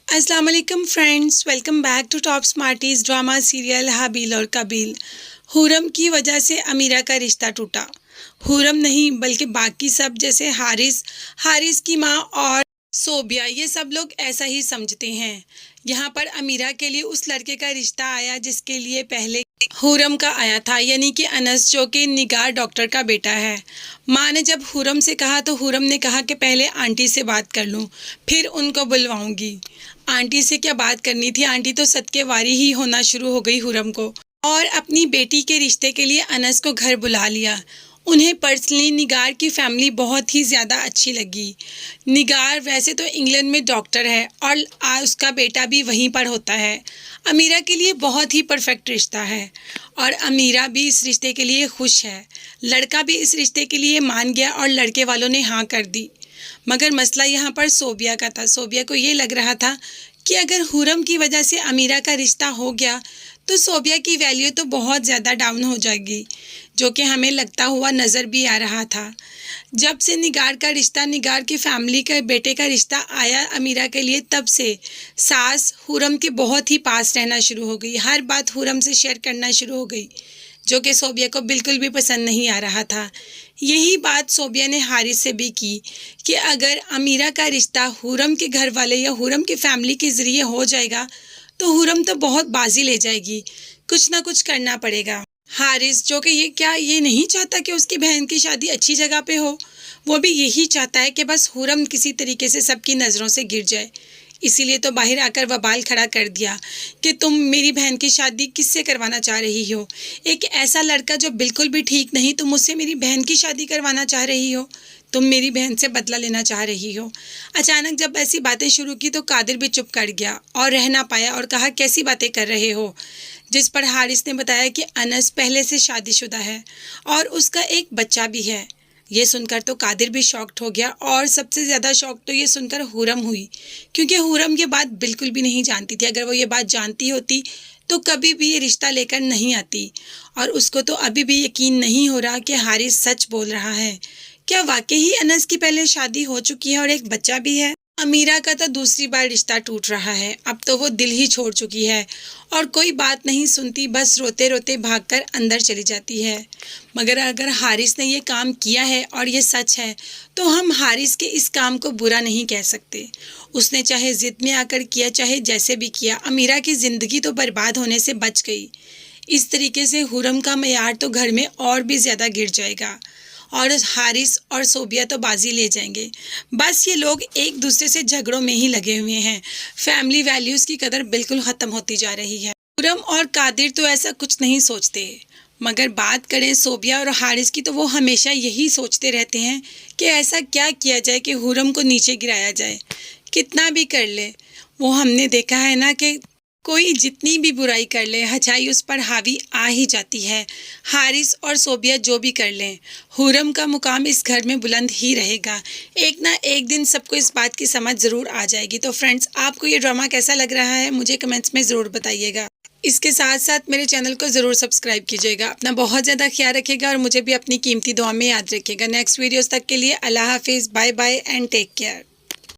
अस्सलाम वालेकुम friends, welcome back to top smarties drama serial Habil और कबील। हुरम की वजह से अमीरा का रिश्ता टूटा। हुरम नहीं बल्कि बाकी सब जैसे हारिस, हारिस की माँ और सोबिया, ये सब लोग ऐसा ही समझते हैं। यहाँ पर अमीरा के लिए उस लड़के का रिश्ता आया जिसके लिए पहले हुरम का आया था, यानी कि अनस, जो कि निगार डॉक्टर का बेटा है। माँ ने जब हुरम से कहा तो हुरम ने कहा कि पहले आंटी से बात कर लूँ, फिर उनको बुलवाऊंगी। आंटी से क्या बात करनी थी, आंटी तो सदके वारी ही होना शुरू हो गई हुरम को, और अपनी बेटी के रिश्ते के लिए अनस को घर बुला लिया। उन्हें पर्सनली निगार की फैमिली बहुत ही ज़्यादा अच्छी लगी। निगार वैसे तो इंग्लैंड में डॉक्टर है और उसका बेटा भी वहीं पर होता है। अमीरा के लिए बहुत ही परफेक्ट रिश्ता है और अमीरा भी इस रिश्ते के लिए खुश है। लड़का भी इस रिश्ते के लिए मान गया और लड़के वालों ने हाँ कर दी। मगर मसला यहाँ पर सोबिया का था। सोबिया को ये लग रहा था कि अगर हुरम की वजह से अमीरा का रिश्ता हो गया तो सोबिया की वैल्यू तो बहुत ज़्यादा डाउन हो जाएगी, जो कि हमें लगता हुआ नज़र भी आ रहा था। जब से निगार का रिश्ता, निगार की फैमिली के बेटे का रिश्ता आया अमीरा के लिए, तब से सास हुरम के बहुत ही पास रहना शुरू हो गई। हर बात हुरम से शेयर करना शुरू हो गई, जो कि सोबिया को बिल्कुल भी पसंद नहीं आ रहा था। यही बात सोबिया ने हारिस से भी की कि अगर अमीरा का रिश्ता हुरम के घर वाले या हुरम की फैमिली के ज़रिए हो जाएगा तो हुरम तो बहुत बाजी ले जाएगी, कुछ ना कुछ करना पड़ेगा। हारिस, जो कि ये नहीं चाहता कि उसकी बहन की शादी अच्छी जगह पे हो, वो भी यही चाहता है कि बस हुरम किसी तरीके से सबकी नज़रों से गिर जाए। इसीलिए तो बाहर आकर वबाल खड़ा कर दिया कि तुम मेरी बहन की शादी किससे करवाना चाह रही हो। एक ऐसा लड़का जो बिल्कुल भी ठीक नहीं, तुम मुझसे मेरी बहन की शादी करवाना चाह रही हो, तुम मेरी बहन से बदला लेना चाह रही हो। अचानक जब ऐसी बातें शुरू की तो कादिर भी चुप कर गया और रह ना पाया और कहा, कैसी बातें कर रहे हो। जिस पर हारिस ने बताया कि अनस पहले से शादीशुदा है और उसका एक बच्चा भी है। ये सुनकर तो कादिर भी शॉक्ड हो गया और सबसे ज़्यादा शॉक तो ये सुनकर हुरम हुई, क्योंकि हुरम ये बात बिल्कुल भी नहीं जानती थी। अगर वो ये बात जानती होती तो कभी भी ये रिश्ता लेकर नहीं आती, और उसको तो अभी भी यकीन नहीं हो रहा कि हारिस सच बोल रहा है। क्या वाकई ही अनस की पहले शादी हो चुकी है और एक बच्चा भी है? अमीरा का तो दूसरी बार रिश्ता टूट रहा है। अब तो वो दिल ही छोड़ चुकी है और कोई बात नहीं सुनती, बस रोते रोते भागकर अंदर चली जाती है। मगर अगर हारिस ने ये काम किया है और ये सच है तो हम हारिस के इस काम को बुरा नहीं कह सकते। उसने चाहे जिद में आकर किया, चाहे जैसे भी किया, अमीरा की ज़िंदगी तो बर्बाद होने से बच गई। इस तरीके से हुरम का मयार तो घर में और भी ज़्यादा गिर जाएगा और हारिस और सोबिया तो बाजी ले जाएंगे। बस ये लोग एक दूसरे से झगड़ों में ही लगे हुए हैं। फैमिली वैल्यूज़ की कदर बिल्कुल ख़त्म होती जा रही है। हुरम और कादिर तो ऐसा कुछ नहीं सोचते, मगर बात करें सोबिया और हारिस की तो वो हमेशा यही सोचते रहते हैं कि ऐसा क्या किया जाए कि हुरम को नीचे गिराया जाए। कितना भी कर ले, वो हमने देखा है ना कि कोई जितनी भी बुराई कर ले, अच्छाई उस पर हावी आ ही जाती है। हारिस और सोबिया जो भी कर लें, हुरम का मुकाम इस घर में बुलंद ही रहेगा। एक ना एक दिन सबको इस बात की समझ ज़रूर आ जाएगी। तो फ्रेंड्स, आपको ये ड्रामा कैसा लग रहा है मुझे कमेंट्स में ज़रूर बताइएगा। इसके साथ साथ मेरे चैनल को ज़रूर सब्सक्राइब कीजिएगा। अपना बहुत ज़्यादा ख्याल रखिएगा और मुझे भी अपनी कीमती दुआ में याद रखिएगा। नेक्स्ट वीडियोज़ तक के लिए अल्लाह हाफिज़, bye bye and take care.